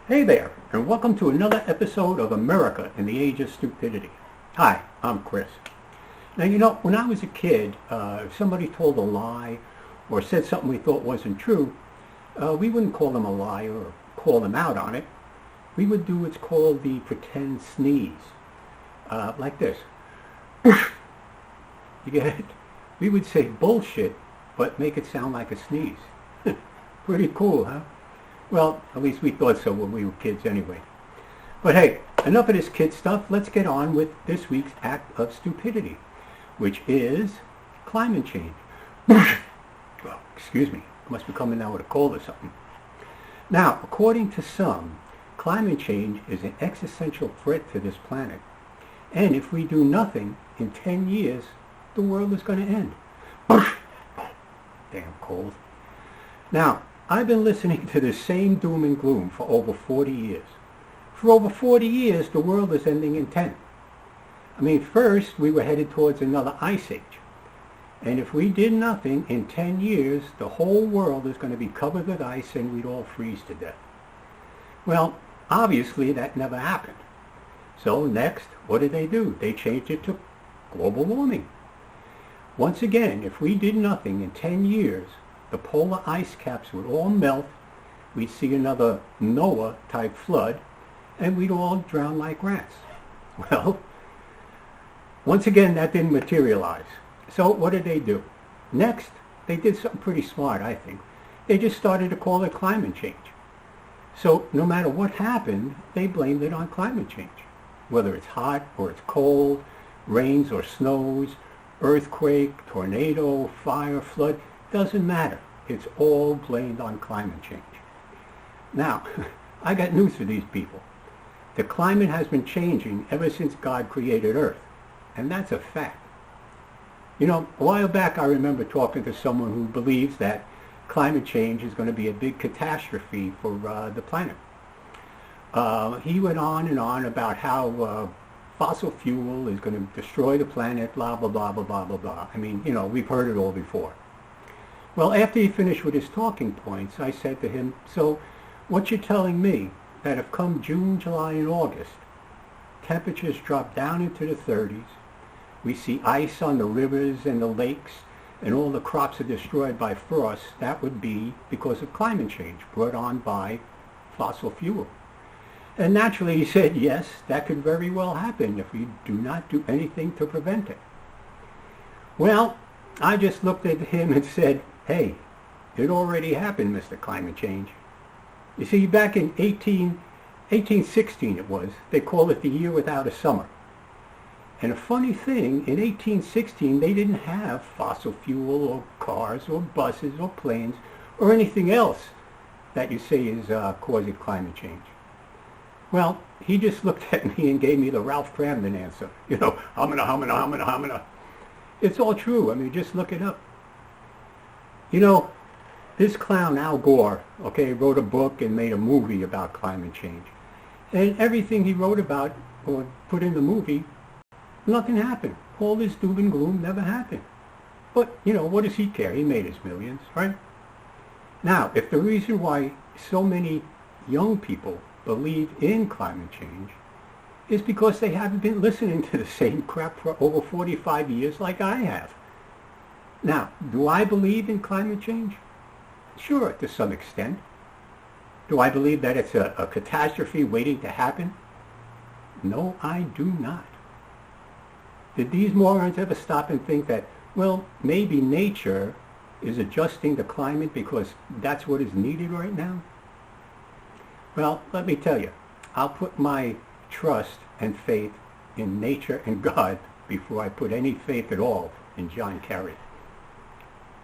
Hey there, and welcome to another episode of America in the Age of Stupidity. Hi, I'm Chris. Now, when I was a kid, if somebody told a lie or said something we thought wasn't true, we wouldn't call them a liar or call them out on it. We would do what's called the pretend sneeze, like this. You get it? We would say bullshit, but make it sound like a sneeze. Pretty cool, huh? Well, at least we thought so when we were kids anyway. But hey, enough of this kid stuff. Let's get on with this week's act of stupidity, which is climate change. Well, excuse me. I must be coming down with a cold or something. Now, according to some, climate change is an existential threat to this planet. And if we do nothing, in 10 years, the world is going to end. Damn cold. Now, I've been listening to the same doom and gloom for over 40 years. For over 40 years, the world is ending in 10. I mean, first, we were headed towards another ice age. And if we did nothing, in 10 years, the whole world is going to be covered with ice and we'd all freeze to death. Well, obviously, that never happened. So next, what did they do? They changed it to global warming. Once again, if we did nothing in 10 years, the polar ice caps would all melt, we'd see another Noah-type flood, and we'd all drown like rats. Well, once again, that didn't materialize. So what did they do? Next, they did something pretty smart, I think. They just started to call it climate change. So no matter what happened, they blamed it on climate change. Whether it's hot or it's cold, rains or snows, earthquake, tornado, fire, flood, doesn't matter. It's all blamed on climate change. Now, I got news for these people. The climate has been changing ever since God created Earth, and that's a fact. A while back I remember talking to someone who believes that climate change is going to be a big catastrophe for the planet. He went on and on about how fossil fuel is going to destroy the planet, blah, blah, blah, blah, blah, blah, blah. I mean, we've heard it all before. Well, after he finished with his talking points, I said to him, so what you're telling me that if come June, July, and August, temperatures drop down into the 30s, we see ice on the rivers and the lakes, and all the crops are destroyed by frost, that would be because of climate change brought on by fossil fuel. And naturally he said, yes, that could very well happen if we do not do anything to prevent it. Well, I just looked at him and said, hey, it already happened, Mr. Climate Change. You see, back in 1816 it was, they called it the year without a summer. And a funny thing, in 1816 they didn't have fossil fuel or cars or buses or planes or anything else that you say is causing climate change. Well, he just looked at me and gave me the Ralph Cramden answer. Humana. It's all true. I mean, just look it up. This clown Al Gore, wrote a book and made a movie about climate change. And everything he wrote about or put in the movie, nothing happened. All this doom and gloom never happened. But, what does he care? He made his millions, right? Now, if the reason why so many young people believe in climate change is because they haven't been listening to the same crap for over 45 years like I have. Now, do I believe in climate change? Sure, to some extent. Do I believe that it's a catastrophe waiting to happen? No, I do not. Did these morons ever stop and think that, well, maybe nature is adjusting the climate because that's what is needed right now? Well, let me tell you, I'll put my trust and faith in nature and God before I put any faith at all in John Kerry.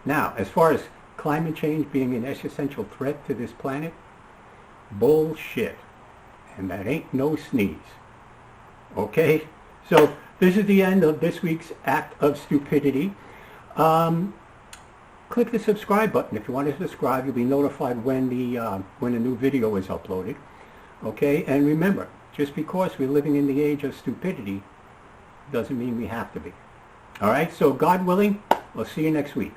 Now, as far as climate change being an existential threat to this planet, bullshit. And that ain't no sneeze. Okay? So, this is the end of this week's Act of Stupidity. Click the subscribe button. If you want to subscribe, you'll be notified when a new video is uploaded. Okay? And remember, just because we're living in the age of stupidity doesn't mean we have to be. All right? So, God willing, we'll see you next week.